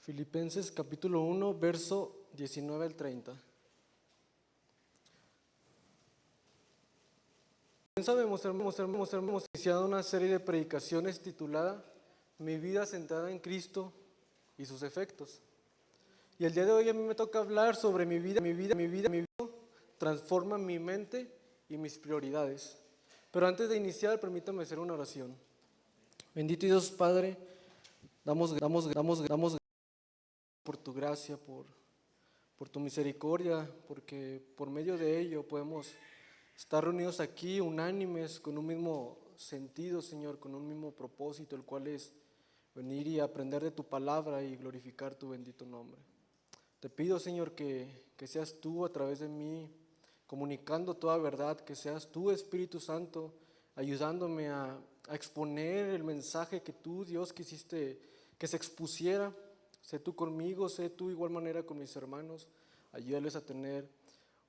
Filipenses capítulo 1, verso 19 al 30. Sabemos, hemos iniciado una serie de predicaciones titulada Mi vida centrada en Cristo y sus efectos. Y el día de hoy a mí me toca hablar sobre mi vida transforma mi mente y mis prioridades. Pero antes de iniciar, permítame hacer una oración. Bendito Dios Padre, damos por tu gracia, por tu misericordia, porque por medio de ello podemos estar reunidos aquí unánimes con un mismo sentido, Señor, con un mismo propósito, el cual es venir y aprender de tu palabra y glorificar tu bendito nombre. Te pido, Señor, que seas tú a través de mí comunicando toda verdad, que seas tú, Espíritu Santo, ayudándome a exponer el mensaje que tú, Dios, quisiste que se expusiera. Sé tú conmigo, sé tú de igual manera con mis hermanos. Ayúdales a tener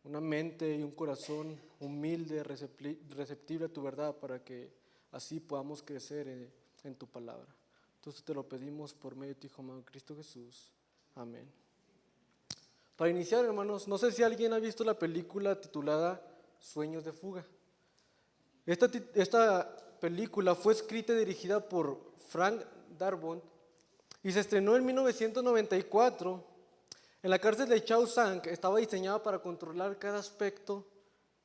una mente y un corazón humilde, receptible a tu verdad, para que así podamos crecer en tu palabra. Entonces te lo pedimos por medio de tu Hijo amado Cristo Jesús. Amén. Para iniciar, hermanos, no sé si alguien ha visto la película titulada Sueños de fuga. Esta película fue escrita y dirigida por Frank Darabont y se estrenó en 1994. En la cárcel de Shawshank estaba diseñada para controlar cada aspecto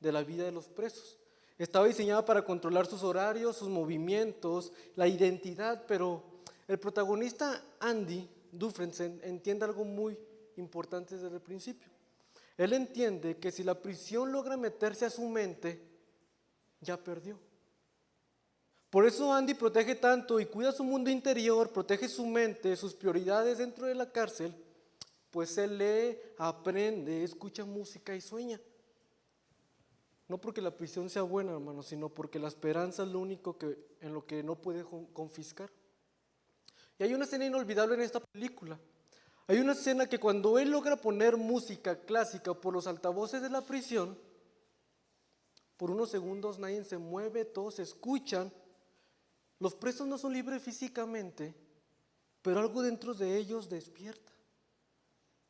de la vida de los presos. Estaba diseñada para controlar sus horarios, sus movimientos, la identidad, pero el protagonista Andy Dufresne entiende algo muy importante desde el principio. Él entiende que si la prisión logra meterse a su mente, ya perdió. Por eso Andy protege tanto y cuida su mundo interior, protege su mente, sus prioridades dentro de la cárcel, pues él lee, aprende, escucha música y sueña. No porque la prisión sea buena, hermano, sino porque la esperanza es lo único en lo que no puede confiscar. Y hay una escena inolvidable en esta película. Hay una escena que cuando él logra poner música clásica por los altavoces de la prisión, por unos segundos nadie se mueve, todos escuchan. Los presos no son libres físicamente, pero algo dentro de ellos despierta.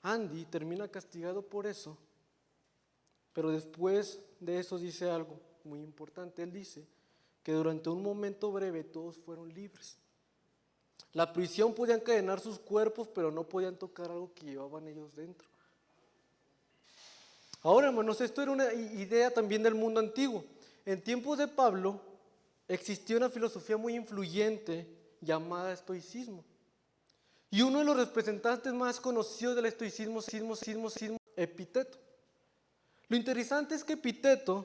Andy termina castigado por eso, pero después de eso dice algo muy importante. Él dice que durante un momento breve todos fueron libres. La prisión podía encadenar sus cuerpos, pero no podían tocar algo que llevaban ellos dentro. Ahora, hermanos, esto era una idea también del mundo antiguo. En tiempos de Pablo existía una filosofía muy influyente llamada estoicismo. Y uno de los representantes más conocidos del estoicismo es Epicteto. Lo interesante es que Epicteto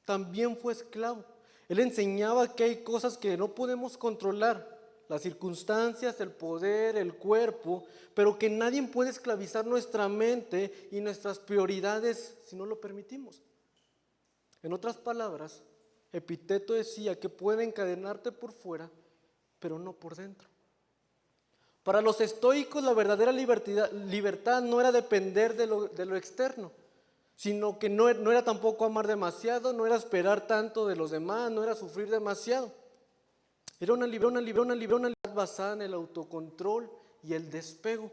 también fue esclavo. Él enseñaba que hay cosas que no podemos controlar, las circunstancias, el poder, el cuerpo, pero que nadie puede esclavizar nuestra mente y nuestras prioridades si no lo permitimos. En otras palabras, Epicteto decía que puede encadenarte por fuera, pero no por dentro. Para los estoicos, la verdadera libertad no era depender de lo externo, sino que no era tampoco amar demasiado, no era esperar tanto de los demás, no era sufrir demasiado. Era una libertad basada en el autocontrol y el despego.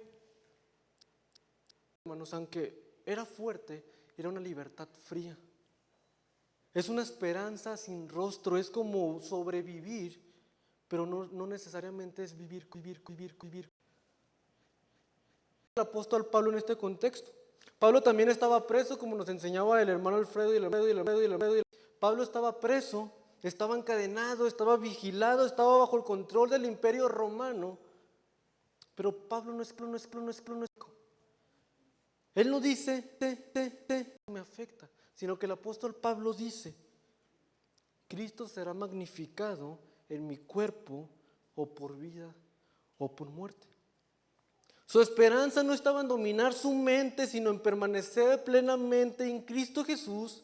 Hermanos, aunque era fuerte, era una libertad fría. Es una esperanza sin rostro, es como sobrevivir, pero no necesariamente es vivir. El apóstol Pablo en este contexto. Pablo también estaba preso, como nos enseñaba el hermano Alfredo. Pablo estaba preso, estaba encadenado, estaba vigilado, estaba bajo el control del imperio romano. Pero Pablo no es. Él no dice, me afecta, sino que el apóstol Pablo dice, Cristo será magnificado en mi cuerpo, o por vida o por muerte. Su esperanza no estaba en dominar su mente, sino en permanecer plenamente en Cristo Jesús,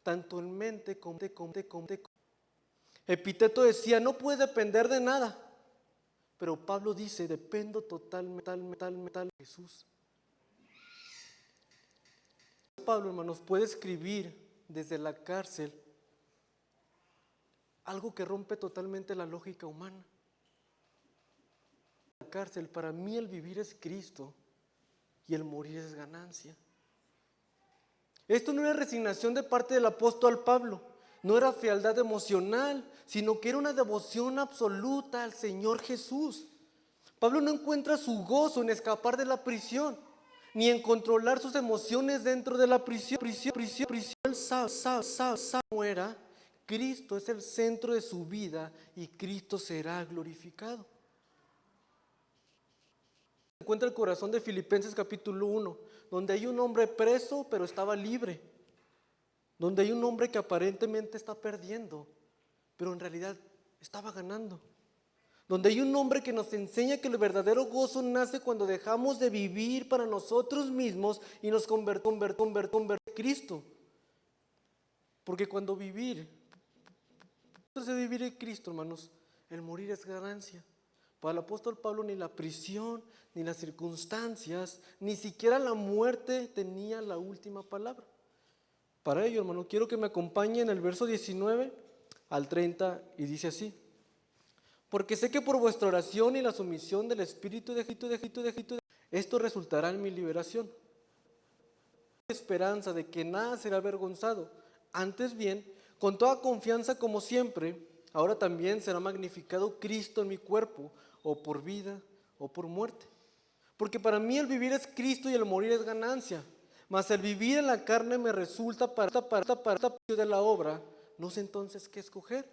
tanto en mente como. Epicteto decía, no puede depender de nada, pero Pablo dice, dependo totalmente de Jesús. Pablo, hermanos, puede escribir desde la cárcel algo que rompe totalmente la lógica humana. cárcel, para mí el vivir es Cristo y el morir es ganancia. Esto no era resignación de parte del apóstol Pablo, no era frialdad emocional, sino que era una devoción absoluta al Señor Jesús. Pablo no encuentra su gozo en escapar de la prisión, ni en controlar sus emociones dentro de la prisión. Él sabe cómo era. Cristo es el centro de su vida y Cristo será glorificado. Encuentra el corazón de Filipenses capítulo 1, donde hay un hombre preso pero estaba libre, donde hay un hombre que aparentemente está perdiendo, pero en realidad estaba ganando, donde hay un hombre que nos enseña que el verdadero gozo nace cuando dejamos de vivir para nosotros mismos y nos convertimos en Cristo, porque cuando vivir en Cristo, hermanos, el morir es ganancia. Para el apóstol Pablo ni la prisión, ni las circunstancias, ni siquiera la muerte tenía la última palabra. Para ello, hermano, quiero que me acompañen el verso 19 al 30 y dice así: porque sé que por vuestra oración y la sumisión del Espíritu esto resultará en mi liberación. Esperanza de que nada será avergonzado, antes bien, con toda confianza como siempre, ahora también será magnificado Cristo en mi cuerpo, o por vida o por muerte. Porque para mí el vivir es Cristo y el morir es ganancia, mas el vivir en la carne me resulta para de la obra. No sé entonces qué escoger,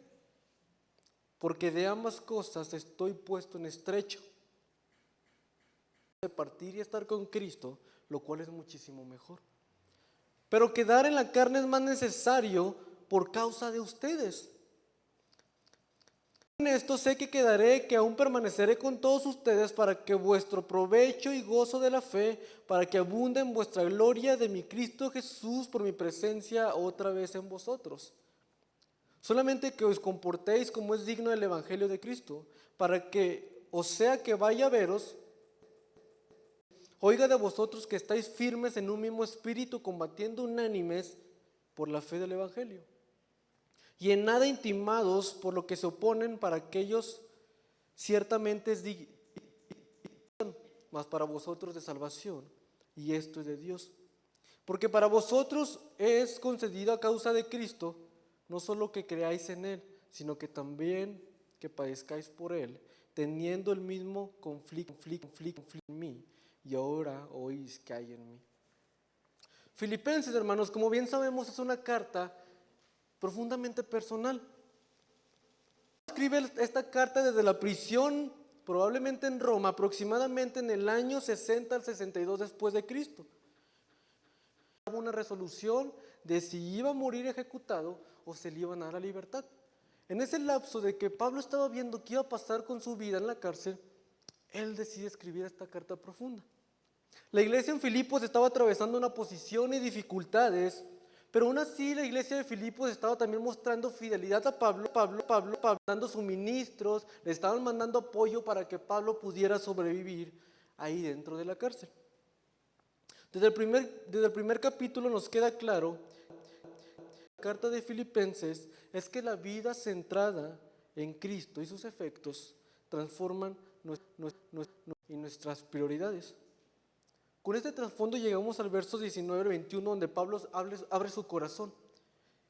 porque de ambas cosas estoy puesto en estrecho, de partir y estar con Cristo, lo cual es muchísimo mejor. Pero quedar en la carne es más necesario por causa de ustedes. En esto sé que quedaré, que aún permaneceré con todos ustedes para que vuestro provecho y gozo de la fe, para que abunde en vuestra gloria de mi Cristo Jesús por mi presencia otra vez en vosotros. Solamente que os comportéis como es digno del Evangelio de Cristo, para que, o sea que vaya a veros, oiga de vosotros que estáis firmes en un mismo espíritu, combatiendo unánimes por la fe del Evangelio. Y en nada intimados por lo que se oponen, para aquellos ciertamente es mas para vosotros de salvación, y esto es de Dios. Porque para vosotros es concedido a causa de Cristo, no solo que creáis en Él, sino que también que padezcáis por Él, teniendo el mismo conflicto en mí, y ahora oís que hay en mí. Filipenses, hermanos, como bien sabemos, es una carta profundamente personal. Escribe esta carta desde la prisión, probablemente en Roma, aproximadamente en el año 60 al 62 después de Cristo. Una resolución de si iba a morir ejecutado o se le iban a dar la libertad. En ese lapso de que Pablo estaba viendo qué iba a pasar con su vida en la cárcel, él decide escribir esta carta profunda. La iglesia en Filipos estaba atravesando una posición y dificultades, pero aún así la iglesia de Filipos estaba también mostrando fidelidad a Pablo, dando suministros, le estaban mandando apoyo para que Pablo pudiera sobrevivir ahí dentro de la cárcel. Desde el primer capítulo nos queda claro, la carta de Filipenses es que la vida centrada en Cristo y sus efectos transforman nuestras prioridades. Con este trasfondo llegamos al verso 19 al 21, donde Pablo abre su corazón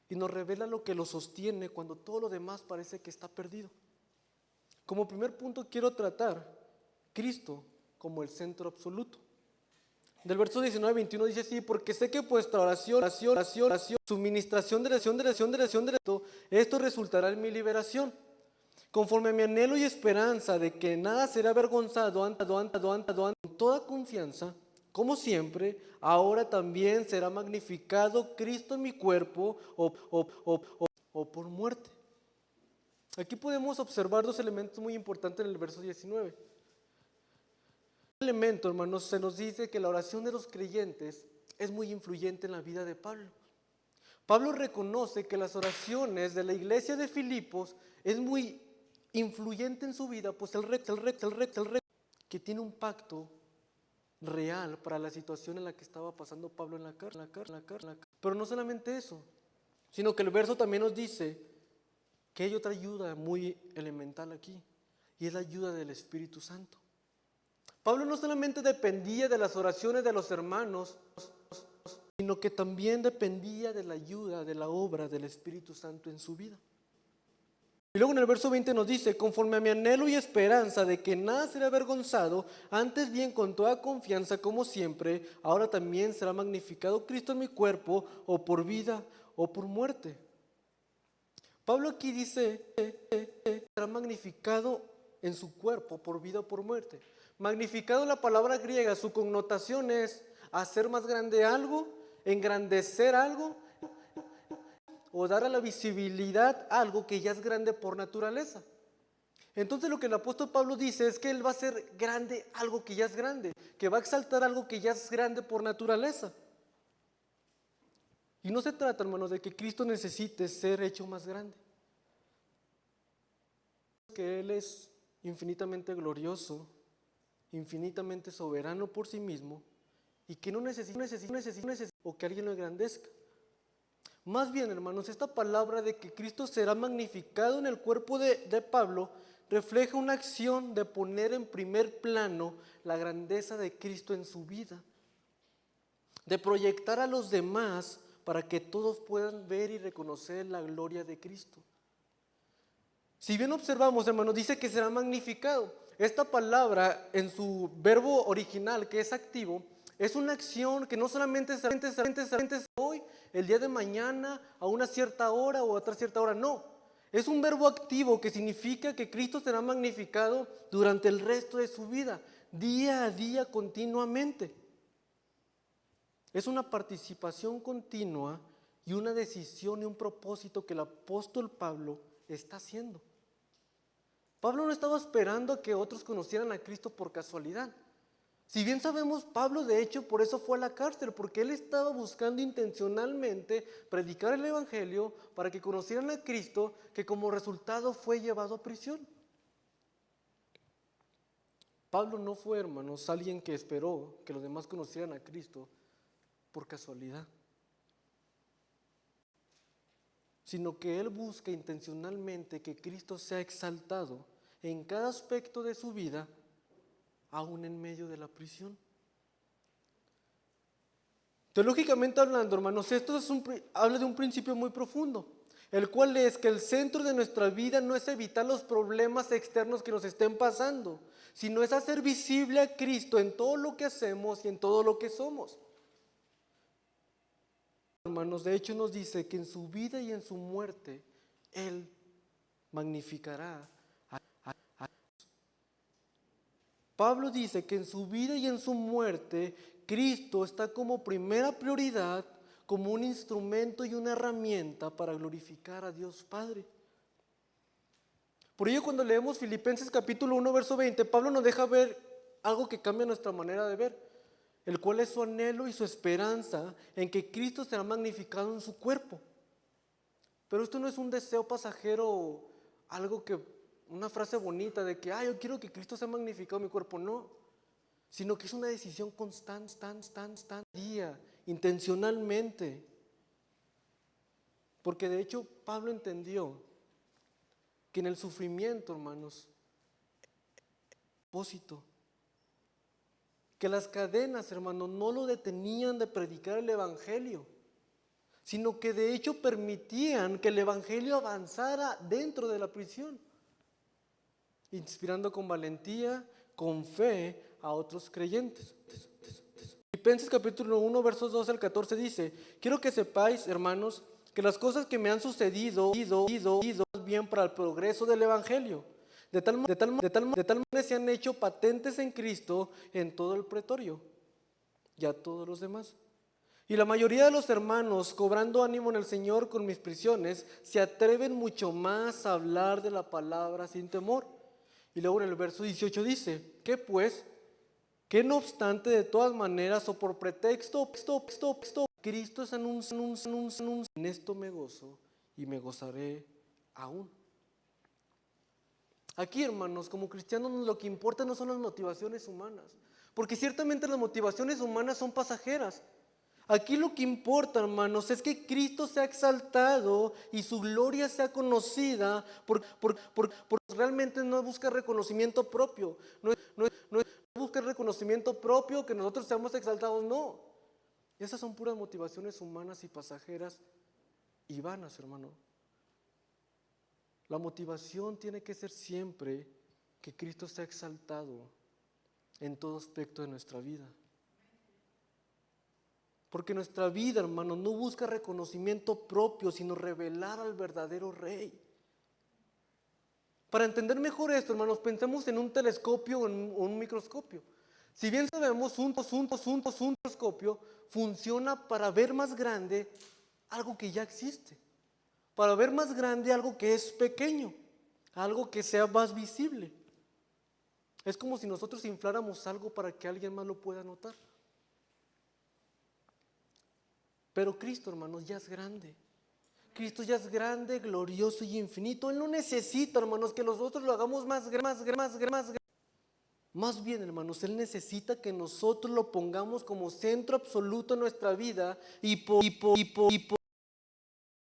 y nos revela lo que lo sostiene cuando todo lo demás parece que está perdido. Como primer punto quiero tratar Cristo como el centro absoluto. Del verso 19 al 21 dice así: porque sé que vuestra oración, suministración de esto resultará en mi liberación. Conforme a mi anhelo y esperanza de que nada será avergonzado con toda confianza, como siempre, ahora también será magnificado Cristo en mi cuerpo o por muerte. Aquí podemos observar dos elementos muy importantes en el verso 19. El elemento, hermanos, se nos dice que la oración de los creyentes es muy influyente en la vida de Pablo. Pablo reconoce que las oraciones de la iglesia de Filipos es muy influyente en su vida, pues el que tiene un pacto real para la situación en la que estaba pasando Pablo en la cárcel. Pero no solamente eso, sino que el verso también nos dice que hay otra ayuda muy elemental aquí, y es la ayuda del Espíritu Santo. Pablo no solamente dependía de las oraciones de los hermanos, sino que también dependía de la ayuda, de la obra del Espíritu Santo en su vida. Y luego en el verso 20 nos dice: conforme a mi anhelo y esperanza de que nada será avergonzado, antes bien con toda confianza como siempre, ahora también será magnificado Cristo en mi cuerpo, o por vida o por muerte. Pablo aquí dice: será magnificado en su cuerpo, por vida o por muerte. Magnificado en la palabra griega, su connotación es hacer más grande algo, engrandecer algo, o dar a la visibilidad algo que ya es grande por naturaleza. Entonces lo que el apóstol Pablo dice es que él va a hacer grande algo que ya es grande, que va a exaltar algo que ya es grande por naturaleza. Y no se trata, hermanos, de que Cristo necesite ser hecho más grande. Que Él es infinitamente glorioso, infinitamente soberano por sí mismo, y que no necesita o que alguien lo engrandezca. Más bien, hermanos, esta palabra de que Cristo será magnificado en el cuerpo de Pablo refleja una acción de poner en primer plano la grandeza de Cristo en su vida, de proyectar a los demás para que todos puedan ver y reconocer la gloria de Cristo. Si bien observamos, hermanos, dice que será magnificado. Esta palabra en su verbo original, que es activo, es una acción que no solamente será hoy, el día de mañana, a una cierta hora o a otra cierta hora, no. Es un verbo activo que significa que Cristo será magnificado durante el resto de su vida, día a día, continuamente. Es una participación continua y una decisión y un propósito que el apóstol Pablo está haciendo. Pablo no estaba esperando a que otros conocieran a Cristo por casualidad. Si bien sabemos, Pablo de hecho por eso fue a la cárcel, porque él estaba buscando intencionalmente predicar el evangelio para que conocieran a Cristo, que como resultado fue llevado a prisión. Pablo no fue, hermanos, alguien que esperó que los demás conocieran a Cristo por casualidad, sino que él busca intencionalmente que Cristo sea exaltado en cada aspecto de su vida, aún en medio de la prisión. Teológicamente hablando, hermanos, esto habla de un principio muy profundo, el cual es que el centro de nuestra vida no es evitar los problemas externos que nos estén pasando, sino es hacer visible a Cristo en todo lo que hacemos y en todo lo que somos. Hermanos, de hecho nos dice que en su vida y en su muerte, Él magnificará a Pablo dice que en su vida y en su muerte, Cristo está como primera prioridad, como un instrumento y una herramienta para glorificar a Dios Padre. Por ello, cuando leemos Filipenses capítulo 1, verso 20, Pablo nos deja ver algo que cambia nuestra manera de ver, el cual es su anhelo y su esperanza en que Cristo será magnificado en su cuerpo. Pero esto no es un deseo pasajero, algo que, una frase bonita de que, yo quiero que Cristo sea magnificado en mi cuerpo, no, sino que es una decisión constante, día, intencionalmente. Porque de hecho Pablo entendió que en el sufrimiento, hermanos, propósito, que las cadenas, hermanos, no lo detenían de predicar el evangelio, sino que de hecho permitían que el evangelio avanzara dentro de la prisión, inspirando con valentía, con fe a otros creyentes. Filipenses capítulo 1, versos 12 al 14 dice: quiero que sepáis, hermanos, que las cosas que me han sucedido bien para el progreso del evangelio, de tal manera se han hecho patentes en Cristo en todo el pretorio y a todos los demás. Y la mayoría de los hermanos, cobrando ánimo en el Señor con mis prisiones, se atreven mucho más a hablar de la palabra sin temor. Y luego en el verso 18 dice: ¿qué pues? Que no obstante, de todas maneras, o por pretexto, Cristo es anunciado, en esto me gozo y me gozaré aún. Aquí, hermanos, como cristianos, lo que importa no son las motivaciones humanas, porque ciertamente las motivaciones humanas son pasajeras. Aquí lo que importa, hermanos, es que Cristo sea exaltado y su gloria sea conocida por realmente no busca reconocimiento propio, no busca el reconocimiento propio, que nosotros seamos exaltados, no. Esas son puras motivaciones humanas y pasajeras y vanas, hermano. La motivación tiene que ser siempre que Cristo sea exaltado en todo aspecto de nuestra vida. Porque nuestra vida, hermano, no busca reconocimiento propio, sino revelar al verdadero Rey. Para entender mejor esto, hermanos, pensemos en un telescopio o en un microscopio. Si bien sabemos, un telescopio funciona para ver más grande algo que ya existe. Para ver más grande algo que es pequeño, algo que sea más visible. Es como si nosotros infláramos algo para que alguien más lo pueda notar. Pero Cristo, hermanos, ya es grande. Cristo ya es grande, glorioso y infinito. Él no necesita, hermanos, que nosotros lo hagamos más grande. Más bien, hermanos, Él necesita que nosotros lo pongamos como centro absoluto en nuestra vida y por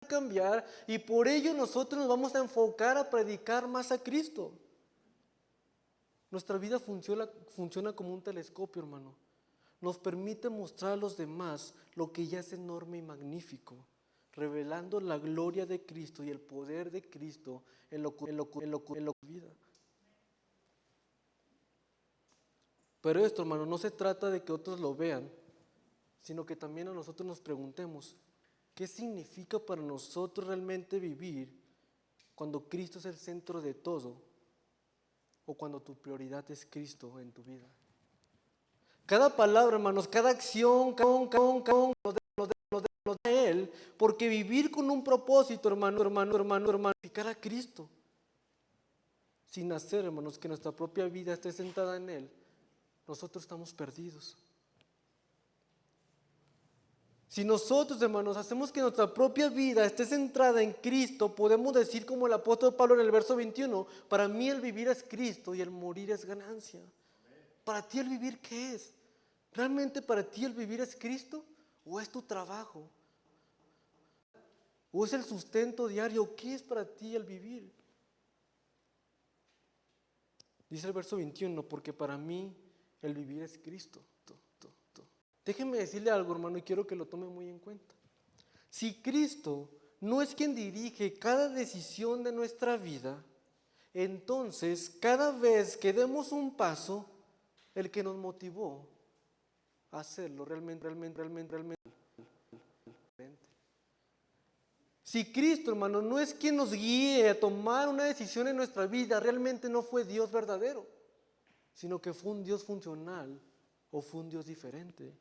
cambiar, y por ello nosotros nos vamos a enfocar a predicar más a Cristo. Nuestra vida funciona como un telescopio, hermano. Nos permite mostrar a los demás lo que ya es enorme y magnífico, revelando la gloria de Cristo y el poder de Cristo en la vida. Pero esto, hermano, no se trata de que otros lo vean, sino que también a nosotros nos preguntemos, ¿qué significa para nosotros realmente vivir cuando Cristo es el centro de todo o cuando tu prioridad es Cristo en tu vida? Cada palabra, hermanos, cada acción, nos da Él, porque vivir con un propósito, hermano, significar a Cristo, sin hacer, hermanos, que nuestra propia vida esté sentada en Él, nosotros estamos perdidos. Si nosotros, hermanos, hacemos que nuestra propia vida esté centrada en Cristo, podemos decir como el apóstol Pablo en el verso 21, para mí el vivir es Cristo y el morir es ganancia. ¿Para ti el vivir qué es? ¿Realmente para ti el vivir es Cristo? ¿O es tu trabajo? ¿O es el sustento diario? ¿Qué es para ti el vivir? Dice el verso 21, porque para mí el vivir es Cristo. Déjenme decirle algo, hermano, y quiero que lo tome muy en cuenta. Si Cristo no es quien dirige cada decisión de nuestra vida, entonces cada vez que demos un paso, el que nos motivó a hacerlo realmente. Si Cristo, hermano, no es quien nos guíe a tomar una decisión en nuestra vida, realmente no fue Dios verdadero, sino que fue un Dios funcional o fue un Dios diferente.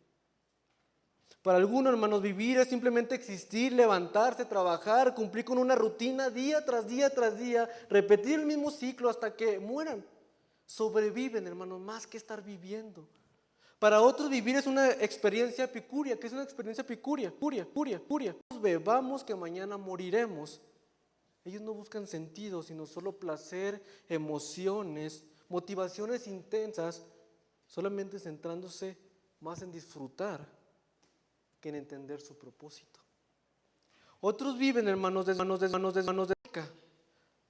Para algunos, hermanos, vivir es simplemente existir, levantarse, trabajar, cumplir con una rutina día tras día tras día, repetir el mismo ciclo hasta que mueran. Sobreviven, hermanos, más que estar viviendo. Para otros vivir es una experiencia epicuria. ¿Qué es una experiencia epicuria? Bebamos que mañana moriremos. Ellos no buscan sentido, sino solo placer, emociones, motivaciones intensas, solamente centrándose más en disfrutar que en entender su propósito. Otros viven, hermanos,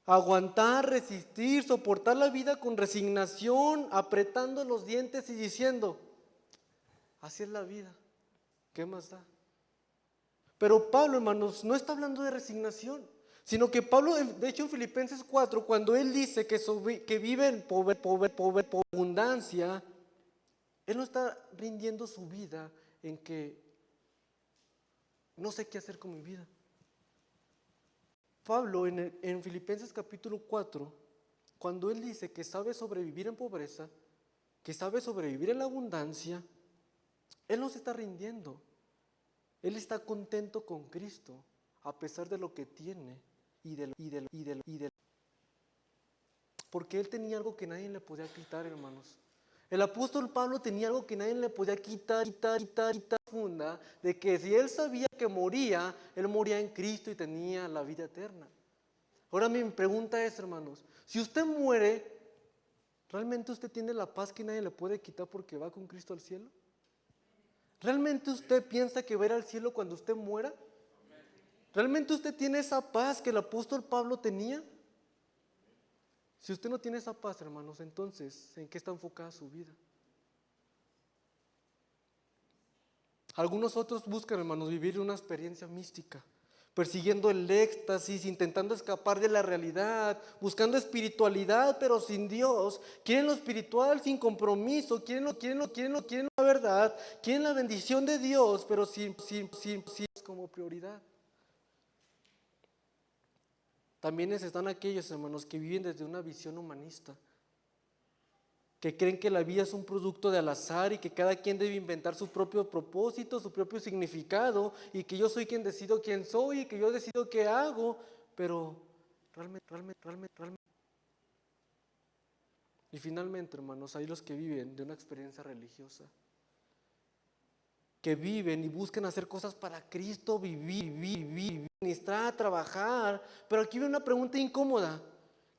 aguantar, resistir, soportar la vida con resignación, apretando los dientes y diciendo, así es la vida, ¿qué más da? Pero Pablo, hermanos, no está hablando de resignación, sino que Pablo, de hecho en Filipenses 4, cuando él dice que vive en abundancia, él no está rindiendo su vida en que no sé qué hacer con mi vida. Pablo en Filipenses capítulo 4, cuando él dice que sabe sobrevivir en pobreza, que sabe sobrevivir en la abundancia, él no se está rindiendo. Él está contento con Cristo, a pesar de lo que tiene porque él tenía algo que nadie le podía quitar, hermanos. El apóstol Pablo tenía algo que nadie le podía quitar, funda, de que si él sabía que moría, él moría en Cristo y tenía la vida eterna. Ahora mi pregunta es, hermanos, si usted muere, ¿realmente usted tiene la paz que nadie le puede quitar porque va con Cristo al cielo? ¿Realmente usted piensa que va a ir al cielo cuando usted muera? ¿Realmente usted tiene esa paz que el apóstol Pablo tenía? Si usted no tiene esa paz, hermanos, entonces, ¿en qué está enfocada su vida? Algunos otros buscan, hermanos, vivir una experiencia mística, persiguiendo el éxtasis, intentando escapar de la realidad, buscando espiritualidad, pero sin Dios. Quieren lo espiritual sin compromiso, quieren la verdad, quieren la bendición de Dios, pero sin como prioridad. También están aquellos, hermanos, que viven desde una visión humanista, que creen que la vida es un producto de al azar y que cada quien debe inventar su propio propósito, su propio significado, y que yo soy quien decido quién soy y que yo decido qué hago, pero realmente. Y finalmente, hermanos, hay los que viven de una experiencia religiosa, que viven y buscan hacer cosas para Cristo, vivir, ministrar, trabajar, pero aquí viene una pregunta incómoda.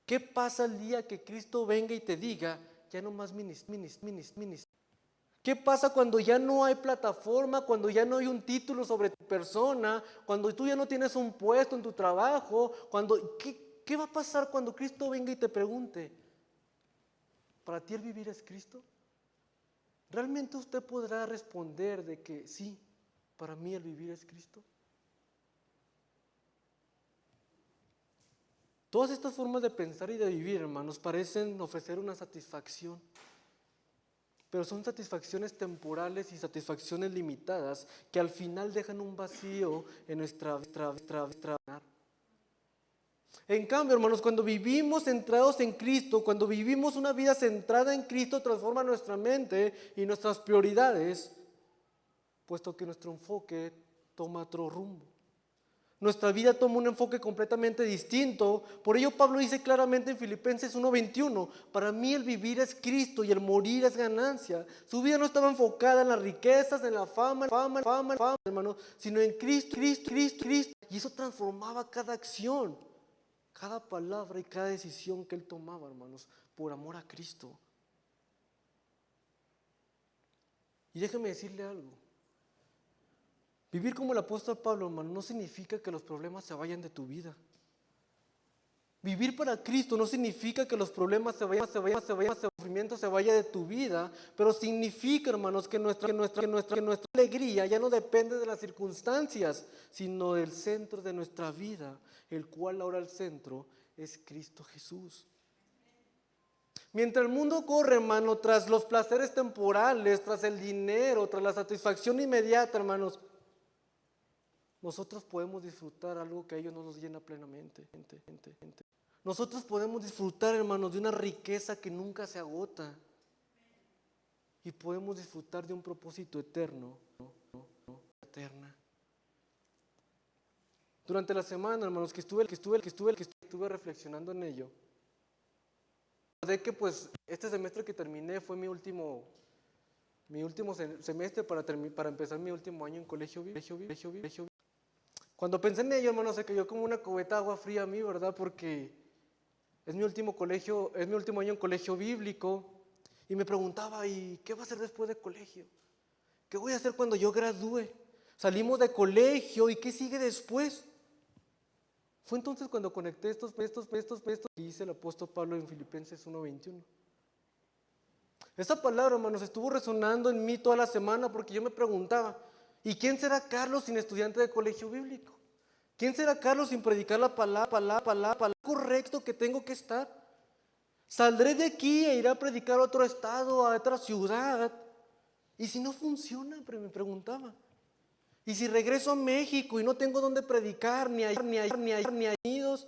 ¿Qué pasa el día que Cristo venga y te diga, ya no más ministrar? ¿Qué pasa cuando ya no hay plataforma, cuando ya no hay un título sobre tu persona, cuando tú ya no tienes un puesto en tu trabajo? ¿Qué va a pasar cuando Cristo venga y te pregunte, ¿para ti el vivir es Cristo? ¿Realmente usted podrá responder de que sí, para mí el vivir es Cristo? Todas estas formas de pensar y de vivir, hermanos, parecen ofrecer una satisfacción, pero son satisfacciones temporales y satisfacciones limitadas que al final dejan un vacío en nuestra. En cambio, hermanos, cuando vivimos centrados en Cristo, cuando vivimos una vida centrada en Cristo, transforma nuestra mente y nuestras prioridades, puesto que nuestro enfoque toma otro rumbo. Nuestra vida toma un enfoque completamente distinto. Por ello Pablo dice claramente en Filipenses 1:21, para mí el vivir es Cristo y el morir es ganancia. Su vida no estaba enfocada en las riquezas, en la fama, hermano, sino en Cristo. Y eso transformaba cada acción, cada palabra y cada decisión que él tomaba, hermanos, por amor a Cristo. Y déjeme decirle algo. Vivir como el apóstol Pablo, hermano, no significa que los problemas se vayan de tu vida. Vivir para Cristo no significa que los problemas se vayan, el sufrimiento se vaya de tu vida, pero significa, hermanos, que nuestra alegría ya no depende de las circunstancias, sino del centro de nuestra vida, el cual ahora el centro es Cristo Jesús. Mientras el mundo corre, hermano, tras los placeres temporales, tras el dinero, tras la satisfacción inmediata, hermanos, nosotros podemos disfrutar algo que a ellos no nos llena plenamente. Nosotros podemos disfrutar, hermanos, de una riqueza que nunca se agota. Y podemos disfrutar de un propósito eterno. Durante la semana, hermanos, que estuve reflexionando en ello, de que pues este semestre que terminé fue mi último semestre para empezar mi último año en colegio. Cuando pensé en ello, hermano, se cayó como una cubeta de agua fría a mí, ¿verdad? Porque es mi último año en colegio bíblico. Y me preguntaba, ¿y qué va a hacer después de colegio? ¿Qué voy a hacer cuando yo gradúe? Salimos de colegio, ¿y qué sigue después? Fue entonces cuando conecté estos que dice el apóstol Pablo en Filipenses 1:21. Esa palabra, hermanos, estuvo resonando en mí toda la semana porque yo me preguntaba, ¿y quién será Carlos sin estudiante de colegio bíblico? ¿Quién será Carlos sin predicar la palabra correcto que tengo que estar? Saldré de aquí e iré a predicar a otro estado, a otra ciudad. ¿Y si no funciona? Me preguntaba. ¿Y si regreso a México y no tengo dónde predicar, ni amigos?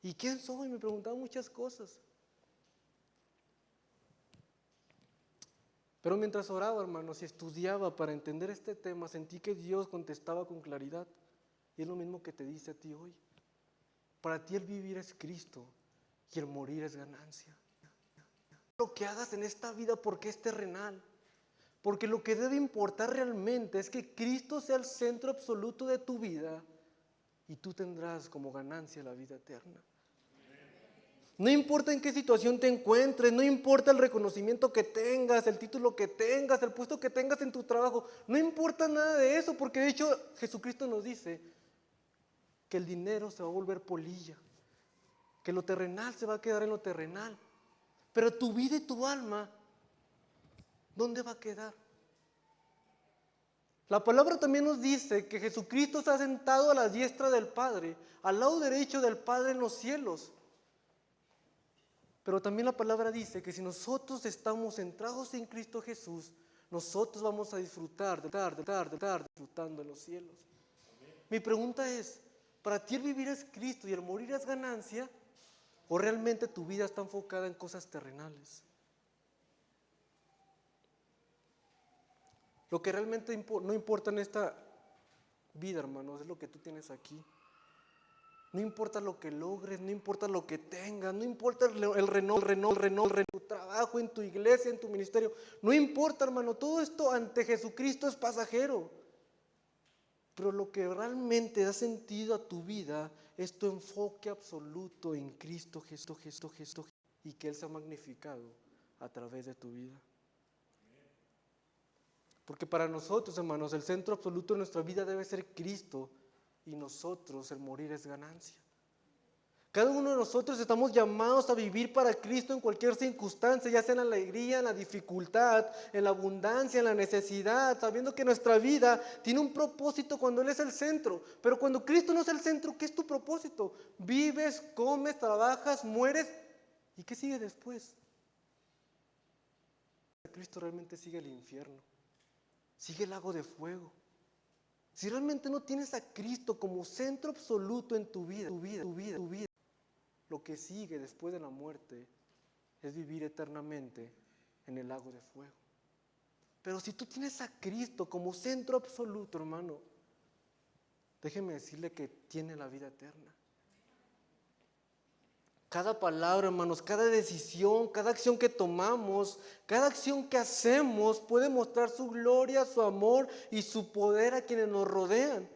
¿Y quién soy? Me preguntaba muchas cosas. Pero mientras oraba, hermanos, y estudiaba para entender este tema, sentí que Dios contestaba con claridad. Y es lo mismo que te dice a ti hoy. Para ti el vivir es Cristo y el morir es ganancia. Lo que hagas en esta vida porque es terrenal. Porque lo que debe importar realmente es que Cristo sea el centro absoluto de tu vida y tú tendrás como ganancia la vida eterna. No importa en qué situación te encuentres, no importa el reconocimiento que tengas, el título que tengas, el puesto que tengas en tu trabajo, no importa nada de eso, porque de hecho Jesucristo nos dice que el dinero se va a volver polilla, que lo terrenal se va a quedar en lo terrenal. Pero tu vida y tu alma, ¿dónde va a quedar? La palabra también nos dice que Jesucristo está sentado a la diestra del Padre, al lado derecho del Padre en los cielos. Pero también la palabra dice que si nosotros estamos centrados en Cristo Jesús, nosotros vamos a disfrutar, disfrutando en los cielos. Mi pregunta es, ¿para ti el vivir es Cristo y el morir es ganancia? ¿O realmente tu vida está enfocada en cosas terrenales? Lo que realmente no importa en esta vida, hermanos, es lo que tú tienes aquí. No importa lo que logres, no importa lo que tengas, no importa el renombre, tu trabajo, en tu iglesia, en tu ministerio. No importa, hermano, todo esto ante Jesucristo es pasajero. Pero lo que realmente da sentido a tu vida es tu enfoque absoluto en Cristo Jesús, y que Él sea magnificado a través de tu vida. Porque para nosotros, hermanos, el centro absoluto de nuestra vida debe ser Cristo, y nosotros el morir es ganancia. Cada uno de nosotros estamos llamados a vivir para Cristo en cualquier circunstancia, ya sea en la alegría, en la dificultad, en la abundancia, en la necesidad, sabiendo que nuestra vida tiene un propósito cuando Él es el centro. Pero cuando Cristo no es el centro, ¿qué es tu propósito? Vives, comes, trabajas, mueres, ¿y qué sigue después? Cristo realmente sigue el infierno, sigue el lago de fuego. Si realmente no tienes a Cristo como centro absoluto en tu vida, lo que sigue después de la muerte es vivir eternamente en el lago de fuego. Pero si tú tienes a Cristo como centro absoluto, hermano, déjeme decirle que tiene la vida eterna. Cada palabra, hermanos, cada decisión, cada acción que tomamos, cada acción que hacemos puede mostrar su gloria, su amor y su poder a quienes nos rodean.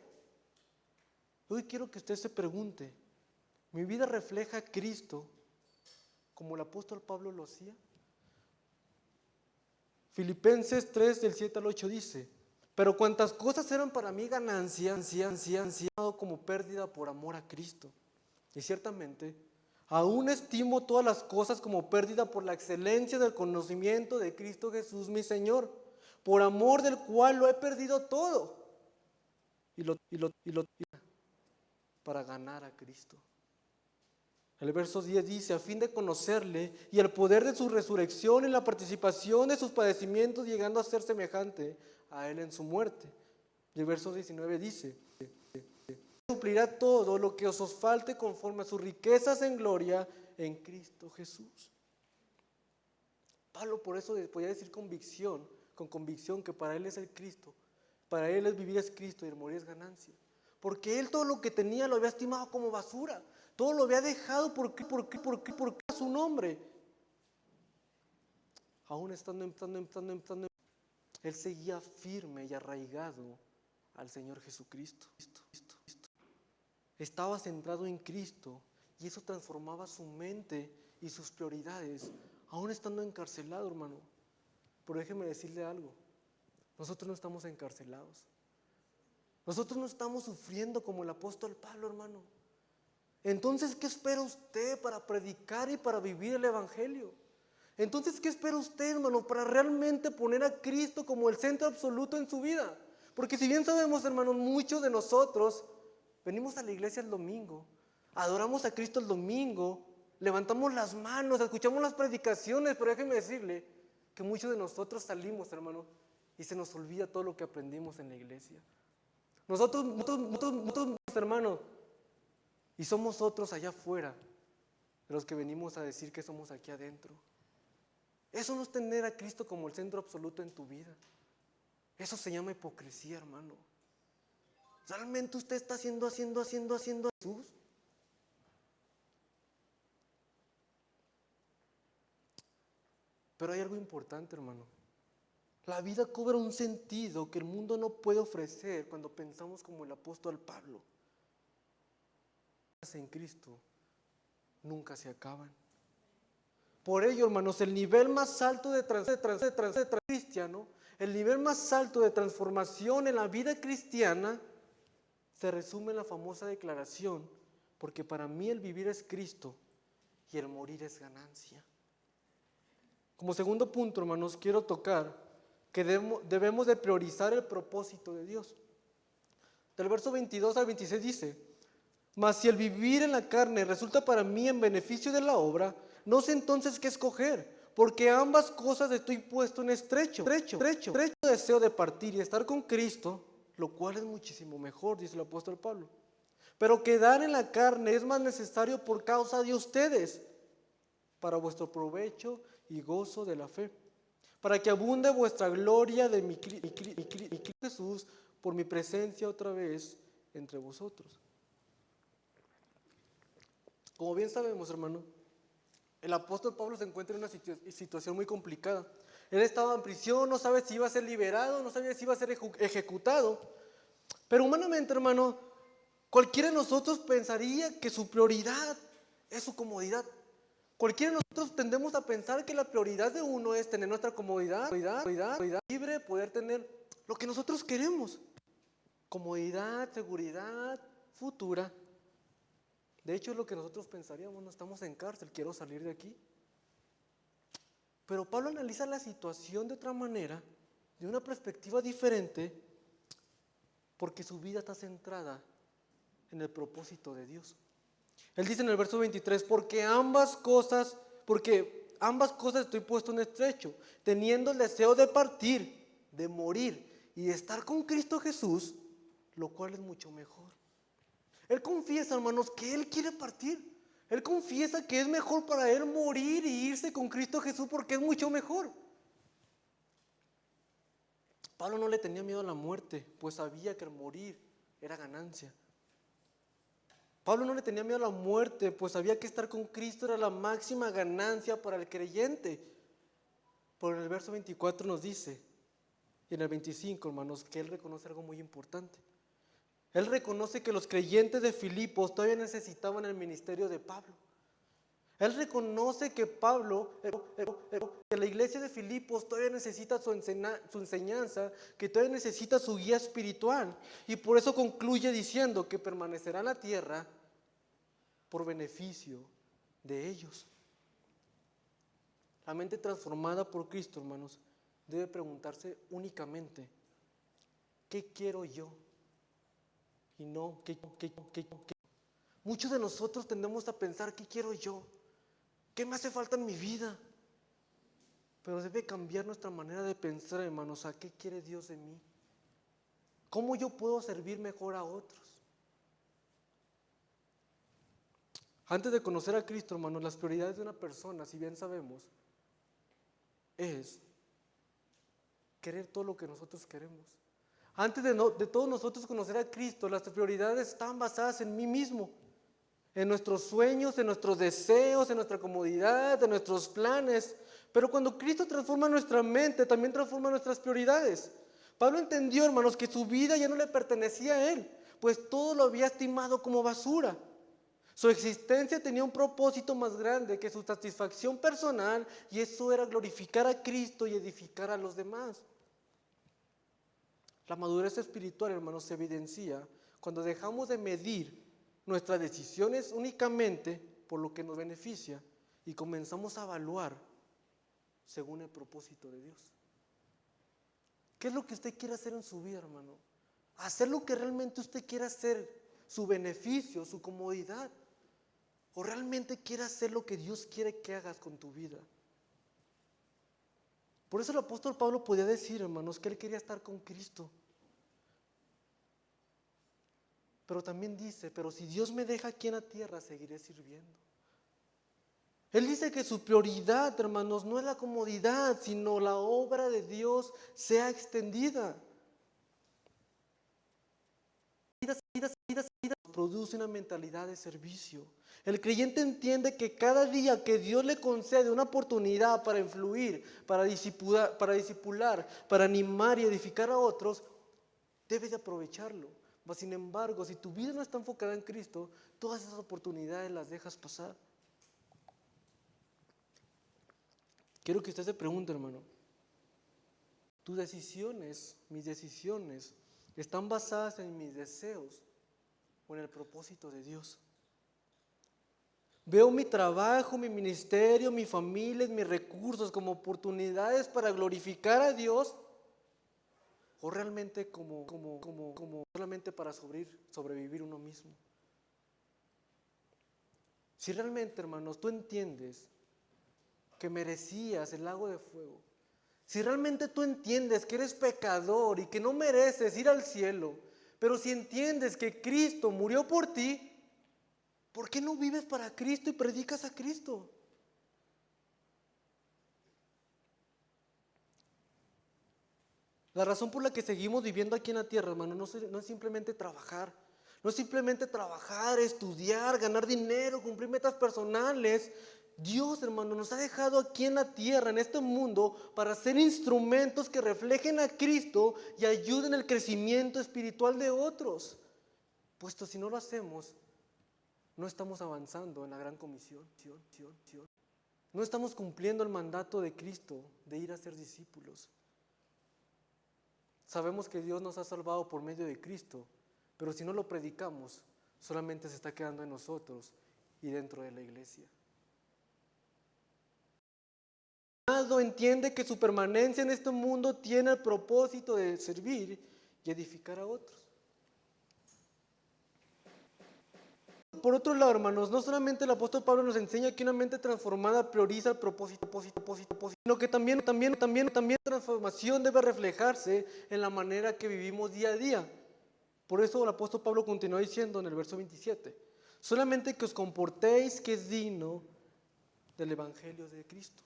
Hoy quiero que usted se pregunte, ¿mi vida refleja a Cristo como el apóstol Pablo lo hacía? Filipenses 3, del 7 al 8 dice, pero cuantas cosas eran para mí ganancia, han sido como pérdida por amor a Cristo. Y ciertamente, aún estimo todas las cosas como pérdida por la excelencia del conocimiento de Cristo Jesús mi Señor, por amor del cual lo he perdido todo y lo para ganar a Cristo. El verso 10 dice, a fin de conocerle y el poder de su resurrección y la participación de sus padecimientos, llegando a ser semejante a Él en su muerte. Y el verso 19 dice, suplirá todo lo que os falte conforme a sus riquezas en gloria en Cristo Jesús. Pablo por eso podía decir con convicción que para él es el Cristo, para él el vivir es Cristo y el morir es ganancia. Porque él todo lo que tenía lo había estimado como basura, todo lo había dejado por su nombre. Aún estando él seguía firme y arraigado al Señor Jesucristo. Estaba centrado en Cristo y eso transformaba su mente y sus prioridades, aún estando encarcelado, hermano. Pero déjeme decirle algo, nosotros no estamos encarcelados. Nosotros no estamos sufriendo como el apóstol Pablo, hermano. Entonces, ¿qué espera usted para predicar y para vivir el evangelio? Entonces, ¿qué espera usted, hermano, para realmente poner a Cristo como el centro absoluto en su vida? Porque si bien sabemos, hermanos, muchos de nosotros venimos a la iglesia el domingo, adoramos a Cristo el domingo, levantamos las manos, escuchamos las predicaciones, pero déjeme decirle que muchos de nosotros salimos, hermano, y se nos olvida todo lo que aprendimos en la iglesia. Nosotros, hermanos, y somos otros allá afuera de los que venimos a decir que somos aquí adentro. Eso no es tener a Cristo como el centro absoluto en tu vida. Eso se llama hipocresía, hermano. ¿Realmente usted está haciendo a Jesús? Pero hay algo importante, hermano. La vida cobra un sentido que el mundo no puede ofrecer cuando pensamos como el apóstol Pablo. En Cristo nunca se acaban. Por ello, hermanos, el nivel más alto de cristiano, el nivel más alto de transformación en la vida cristiana se resume en la famosa declaración, porque para mí el vivir es Cristo y el morir es ganancia. Como segundo punto, hermanos, quiero tocar que debemos de priorizar el propósito de Dios. Del verso 22 al 26 dice: mas si el vivir en la carne resulta para mí en beneficio de la obra, no sé entonces qué escoger, porque ambas cosas estoy puesto en estrecho deseo de partir y estar con Cristo, lo cual es muchísimo mejor, dice el apóstol Pablo. Pero quedar en la carne es más necesario por causa de ustedes, para vuestro provecho y gozo de la fe, para que abunde vuestra gloria de mi Cristo Jesús por mi presencia otra vez entre vosotros. Como bien sabemos, hermano, el apóstol Pablo se encuentra en una situación muy complicada. Él estaba en prisión, no sabe si iba a ser liberado, no sabía si iba a ser ejecutado. Pero humanamente, hermano, cualquiera de nosotros pensaría que su prioridad es su comodidad. Cualquiera de nosotros tendemos a pensar que la prioridad de uno es tener nuestra comodidad libre, poder tener lo que nosotros queremos. Comodidad, seguridad, futura. De hecho, es lo que nosotros pensaríamos: no estamos en cárcel, quiero salir de aquí. Pero Pablo analiza la situación de otra manera, de una perspectiva diferente, porque su vida está centrada en el propósito de Dios. Él dice en el verso 23: porque ambas cosas estoy puesto en estrecho, teniendo el deseo de partir, de morir y de estar con Cristo Jesús, lo cual es mucho mejor. Él confiesa, hermanos, que él quiere partir. Él confiesa que es mejor para él morir y irse con Cristo Jesús porque es mucho mejor. Pablo no le tenía miedo a la muerte, pues sabía que el morir era ganancia. Pablo no le tenía miedo a la muerte, pues sabía que estar con Cristo era la máxima ganancia para el creyente. Por el verso 24 nos dice, y en el 25, hermanos, que él reconoce algo muy importante. Él reconoce que los creyentes de Filipos todavía necesitaban el ministerio de Pablo. Él reconoce que que la iglesia de Filipos todavía necesita su enseñanza, que todavía necesita su guía espiritual. Y por eso concluye diciendo que permanecerá en la tierra por beneficio de ellos. La mente transformada por Cristo, hermanos, debe preguntarse únicamente: ¿qué quiero yo? Y no, ¿qué? Muchos de nosotros tendemos a pensar: ¿qué quiero yo? ¿Qué me hace falta en mi vida? Pero debe cambiar nuestra manera de pensar, hermanos, a qué quiere Dios de mí. ¿Cómo yo puedo servir mejor a otros? Antes de conocer a Cristo, hermanos, las prioridades de una persona, si bien sabemos, es querer todo lo que nosotros queremos. Antes de todos nosotros conocer a Cristo, las prioridades están basadas en mí mismo, en nuestros sueños, en nuestros deseos, en nuestra comodidad, en nuestros planes. Pero cuando Cristo transforma nuestra mente, también transforma nuestras prioridades. Pablo entendió, hermanos, que su vida ya no le pertenecía a él, pues todo lo había estimado como basura. Su existencia tenía un propósito más grande que su satisfacción personal, y eso era glorificar a Cristo y edificar a los demás. La madurez espiritual, hermanos, se evidencia cuando dejamos de medir nuestras decisiones únicamente por lo que nos beneficia y comenzamos a evaluar según el propósito de Dios. ¿Qué es lo que usted quiere hacer en su vida, hermano? Hacer lo que realmente usted quiere hacer, su beneficio, su comodidad, o realmente quiere hacer lo que Dios quiere que hagas con tu vida. Por eso el apóstol Pablo podía decir, hermanos, que él quería estar con Cristo. Pero también dice: pero si Dios me deja aquí en la tierra, seguiré sirviendo. Él dice que su prioridad, hermanos, no es la comodidad, sino la obra de Dios sea extendida. Produce una mentalidad de servicio. El creyente entiende que cada día que Dios le concede una oportunidad para influir, para discipular, para animar y edificar a otros, debe de aprovecharlo. Mas, sin embargo, si tu vida no está enfocada en Cristo, todas esas oportunidades las dejas pasar. Quiero que usted se pregunte, hermano: ¿tus decisiones, mis decisiones, están basadas en mis deseos o en el propósito de Dios? Veo mi trabajo, mi ministerio, mi familia, mis recursos como oportunidades para glorificar a Dios o realmente como solamente para sobrevivir uno mismo. Si realmente, hermanos, tú entiendes que merecías el lago de fuego, si realmente tú entiendes que eres pecador y que no mereces ir al cielo, pero si entiendes que Cristo murió por ti, ¿por qué no vives para Cristo y predicas a Cristo? La razón por la que seguimos viviendo aquí en la tierra, hermano, no es simplemente trabajar. No es simplemente trabajar, estudiar, ganar dinero, cumplir metas personales. Dios, hermano, nos ha dejado aquí en la tierra, en este mundo, para ser instrumentos que reflejen a Cristo y ayuden el crecimiento espiritual de otros. Puesto si no lo hacemos, no estamos avanzando en la gran comisión. No estamos cumpliendo el mandato de Cristo de ir a ser discípulos. Sabemos que Dios nos ha salvado por medio de Cristo, pero si no lo predicamos, solamente se está quedando en nosotros y dentro de la iglesia. Entiende que su permanencia en este mundo tiene el propósito de servir y edificar a otros. Por otro lado, hermanos, no solamente el apóstol Pablo nos enseña que una mente transformada prioriza el propósito, sino que también transformación debe reflejarse en la manera que vivimos día a día. Por eso el apóstol Pablo continúa diciendo en el verso 27, solamente que os comportéis que es digno del evangelio de Cristo.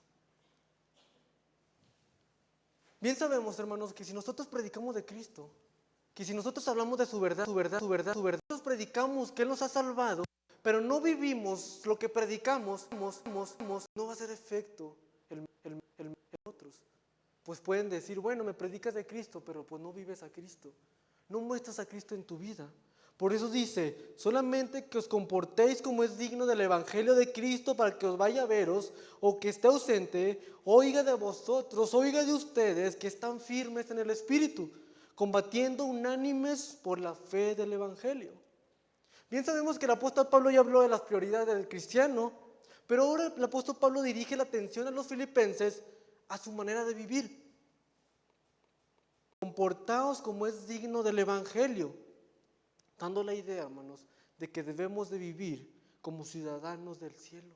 Bien sabemos, hermanos, que si nosotros predicamos de Cristo, que si nosotros hablamos de su verdad, nosotros predicamos que Él nos ha salvado, pero no vivimos lo que predicamos, no va a hacer efecto en otros. Pues pueden decir, bueno, me predicas de Cristo, pero pues no vives a Cristo. No muestras a Cristo en tu vida. Por eso dice, solamente que os comportéis como es digno del evangelio de Cristo para que os vaya a veros, o que esté ausente, oiga de vosotros, oiga de ustedes que están firmes en el Espíritu, combatiendo unánimes por la fe del evangelio. Bien sabemos que el apóstol Pablo ya habló de las prioridades del cristiano, pero ahora el apóstol Pablo dirige la atención a los filipenses a su manera de vivir. Comportaos como es digno del evangelio, dando la idea, hermanos, de que debemos de vivir como ciudadanos del cielo,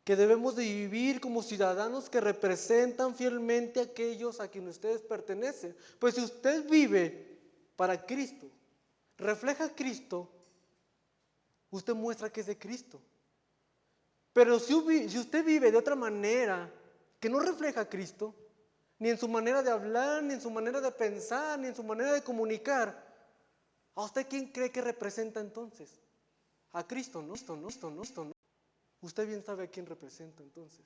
que debemos de vivir como ciudadanos que representan fielmente a aquellos a quienes ustedes pertenecen. Pues si usted vive para Cristo, refleja a Cristo, usted muestra que es de Cristo. Pero si usted vive de otra manera que no refleja a Cristo, ni en su manera de hablar, ni en su manera de pensar, ni en su manera de comunicar, ¿a usted quién cree que representa entonces? A Cristo, ¿no? No. Usted bien sabe a quién representa entonces.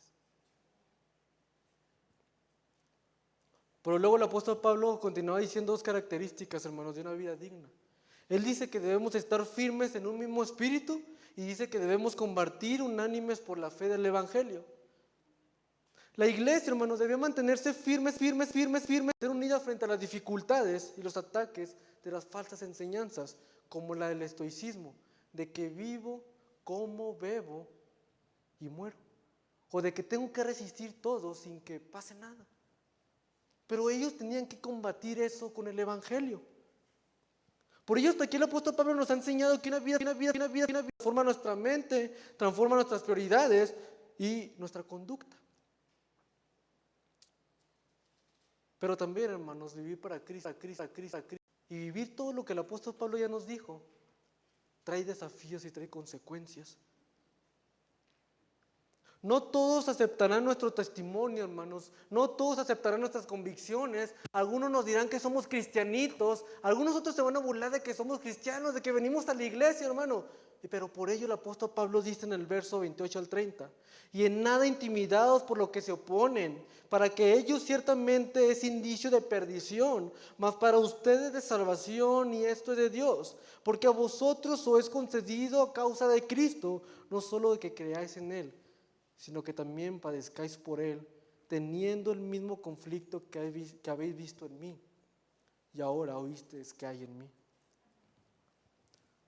Pero luego el apóstol Pablo continúa diciendo dos características, hermanos, de una vida digna. Él dice que debemos estar firmes en un mismo espíritu y dice que debemos combatir unánimes por la fe del evangelio. La iglesia, hermanos, debe mantenerse firmes, ser unida frente a las dificultades y los ataques de las falsas enseñanzas, como la del estoicismo, de que vivo, como, bebo y muero, o de que tengo que resistir todo sin que pase nada. Pero ellos tenían que combatir eso con el evangelio. Por ello, hasta aquí el apóstol Pablo nos ha enseñado que una vida transforma nuestra mente, transforma nuestras prioridades y nuestra conducta. Pero también, hermanos, vivir para Cristo, y vivir todo lo que el apóstol Pablo ya nos dijo, trae desafíos y trae consecuencias. No todos aceptarán nuestro testimonio, hermanos. No todos aceptarán nuestras convicciones. Algunos nos dirán que somos cristianitos. Algunos otros se van a burlar de que somos cristianos, de que venimos a la iglesia, hermano. Pero por ello el apóstol Pablo dice en el verso 28 al 30, y en nada intimidados por lo que se oponen, para que ellos ciertamente es indicio de perdición, mas para ustedes de salvación, y esto es de Dios, porque a vosotros os es concedido a causa de Cristo, no solo de que creáis en Él, sino que también padezcáis por Él, teniendo el mismo conflicto que habéis visto en mí, y ahora oísteis que hay en mí.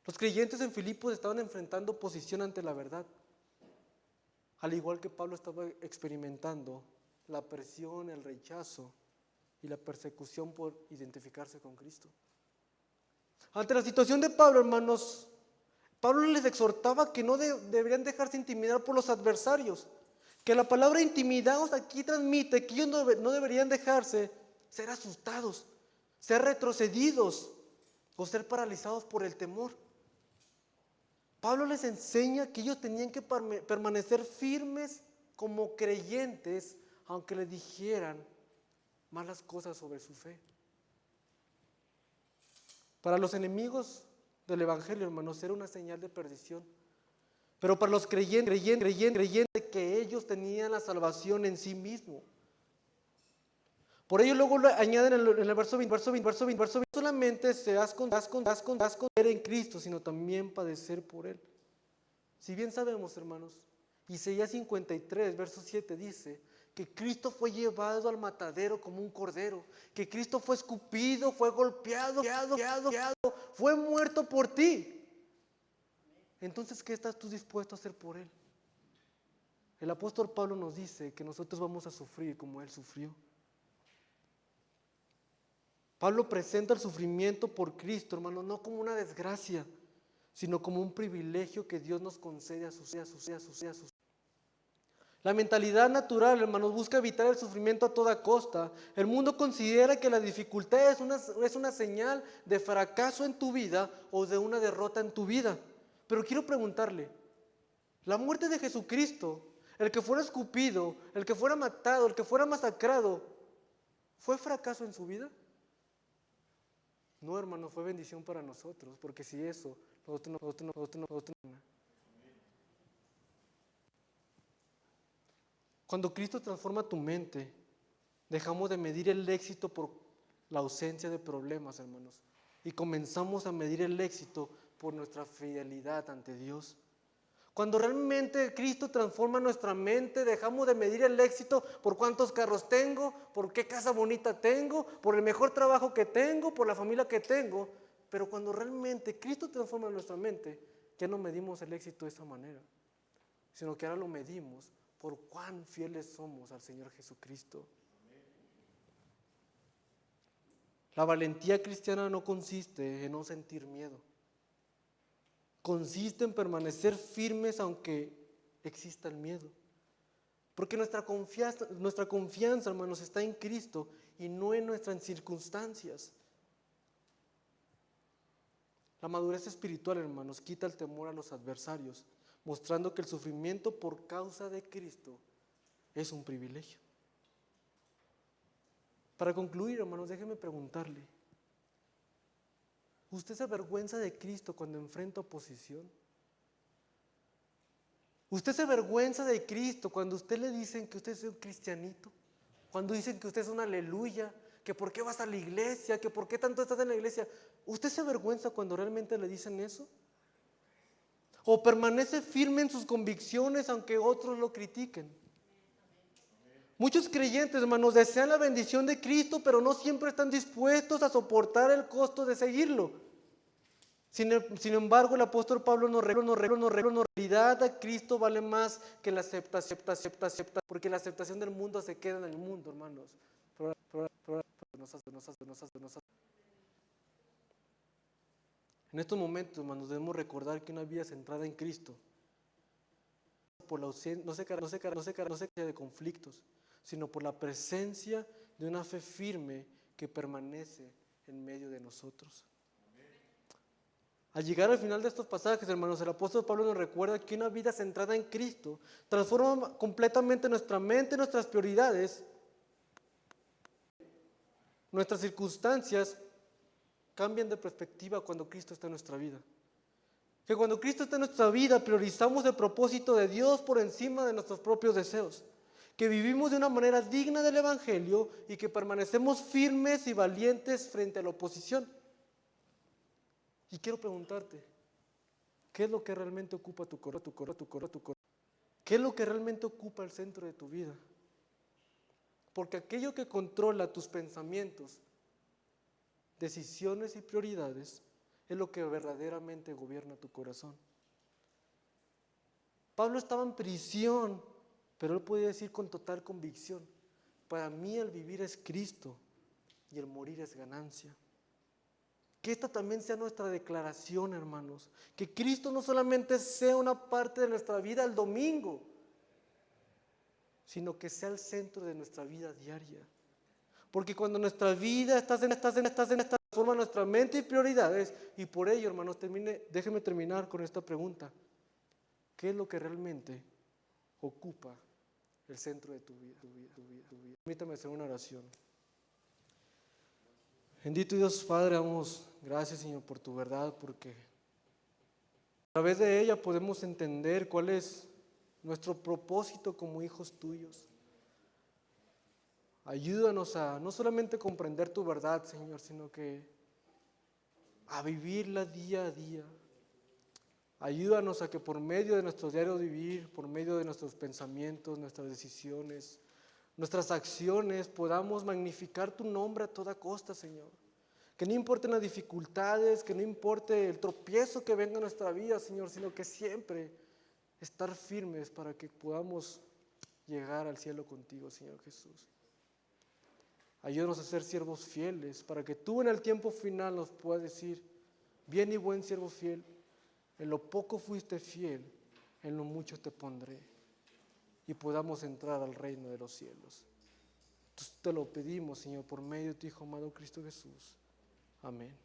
Los creyentes en Filipos estaban enfrentando oposición ante la verdad. al igual que Pablo estaba experimentando la presión, el rechazo y la persecución por identificarse con Cristo. Ante la situación de Pablo, hermanos, Pablo les exhortaba que no deberían dejarse intimidar por los adversarios, que la palabra intimidados aquí transmite que ellos no deberían dejarse ser asustados, ser retrocedidos o ser paralizados por el temor. Pablo les enseña que ellos tenían que permanecer firmes como creyentes, aunque les dijeran malas cosas sobre su fe. Para los enemigos del Evangelio, hermanos, era una señal de perdición. Pero para los creyentes que ellos tenían la salvación en sí mismos. Por ello luego lo añaden en el verso 20, no solamente seas con en Cristo, sino también padecer por Él. Si bien sabemos, hermanos, Isaías 53, verso 7 dice que Cristo fue llevado al matadero como un cordero, que Cristo fue escupido, fue golpeado, fue muerto por ti. Entonces, ¿qué estás tú dispuesto a hacer por Él? El apóstol Pablo nos dice que nosotros vamos a sufrir como Él sufrió. Pablo presenta el sufrimiento por Cristo, hermano, no como una desgracia, sino como un privilegio que Dios nos concede a sus. La mentalidad natural, hermanos, busca evitar el sufrimiento a toda costa. El mundo considera que la dificultad es una señal de fracaso en tu vida o de una derrota en tu vida. Pero quiero preguntarle, ¿la muerte de Jesucristo, el que fuera escupido, el que fuera matado, el que fuera masacrado, fue fracaso en su vida? No, hermano, fue bendición para nosotros, porque si eso, nosotros. Cuando Cristo transforma tu mente, dejamos de medir el éxito por la ausencia de problemas, hermanos, y comenzamos a medir el éxito por nuestra fidelidad ante Dios. Cuando realmente Cristo transforma nuestra mente, dejamos de medir el éxito por cuántos carros tengo, por qué casa bonita tengo, por el mejor trabajo que tengo, por la familia que tengo. Pero cuando realmente Cristo transforma nuestra mente, ya no medimos el éxito de esa manera, sino que ahora lo medimos por cuán fieles somos al Señor Jesucristo. La valentía cristiana no consiste en no sentir miedo. Consiste en permanecer firmes aunque exista el miedo. Porque nuestra confianza, hermanos, está en Cristo y no en nuestras circunstancias. La madurez espiritual, hermanos, quita el temor a los adversarios, mostrando que el sufrimiento por causa de Cristo es un privilegio. Para concluir, hermanos, déjenme preguntarle, ¿usted se avergüenza de Cristo cuando enfrenta oposición? ¿Usted se avergüenza de Cristo cuando usted le dicen que usted es un cristianito? Cuando dicen que usted es un aleluya, que por qué vas a la iglesia, que por qué tanto estás en la iglesia. ¿Usted se avergüenza cuando realmente le dicen eso? ¿O permanece firme en sus convicciones aunque otros lo critiquen? Muchos creyentes, hermanos, desean la bendición de Cristo, pero no siempre están dispuestos a soportar el costo de seguirlo. Sin embargo, el apóstol Pablo nos realidad a Cristo vale más que la aceptación, porque la aceptación del mundo se queda en el mundo, hermanos. En estos momentos, hermanos, debemos recordar que una vida centrada en Cristo por la ausencia, no se caracteriza de conflictos, sino por la presencia de una fe firme que permanece en medio de nosotros. Al llegar al final de estos pasajes, hermanos, el apóstol Pablo nos recuerda que una vida centrada en Cristo transforma completamente nuestra mente, nuestras prioridades, nuestras circunstancias cambian de perspectiva cuando Cristo está en nuestra vida. Que cuando Cristo está en nuestra vida, priorizamos el propósito de Dios por encima de nuestros propios deseos. Que vivimos de una manera digna del Evangelio y que permanecemos firmes y valientes frente a la oposición. Y quiero preguntarte, ¿qué es lo que realmente ocupa tu corazón? ¿Qué es lo que realmente ocupa el centro de tu vida? Porque aquello que controla tus pensamientos, decisiones y prioridades es lo que verdaderamente gobierna tu corazón. Pablo estaba en prisión Pero él podía decir con total convicción, para mí el vivir es Cristo y el morir es ganancia. Que esta también sea nuestra declaración, hermanos. Que Cristo no solamente sea una parte de nuestra vida el domingo, sino que sea el centro de nuestra vida diaria. Porque cuando nuestra vida transforma nuestra mente y prioridades, y por ello, hermanos, déjenme terminar con esta pregunta. ¿Qué es lo que realmente ocupa el centro de tu vida? Permítame hacer una oración. Bendito Dios Padre, damos gracias, Señor, por tu verdad, porque a través de ella podemos entender cuál es nuestro propósito como hijos tuyos. Ayúdanos a no solamente comprender tu verdad, Señor, sino que a vivirla día a día. Ayúdanos a que por medio de nuestro diario vivir, por medio de nuestros pensamientos, nuestras decisiones, nuestras acciones, podamos magnificar tu nombre a toda costa, Señor. Que no importen las dificultades, que no importe el tropiezo que venga a nuestra vida, Señor, sino que siempre estar firmes para que podamos llegar al cielo contigo, Señor Jesús. Ayúdanos a ser siervos fieles, para que tú en el tiempo final nos puedas decir, bien y buen siervo fiel, en lo poco fuiste fiel, en lo mucho te pondré, y podamos entrar al reino de los cielos. Entonces te lo pedimos, Señor, por medio de tu Hijo amado Cristo Jesús. Amén.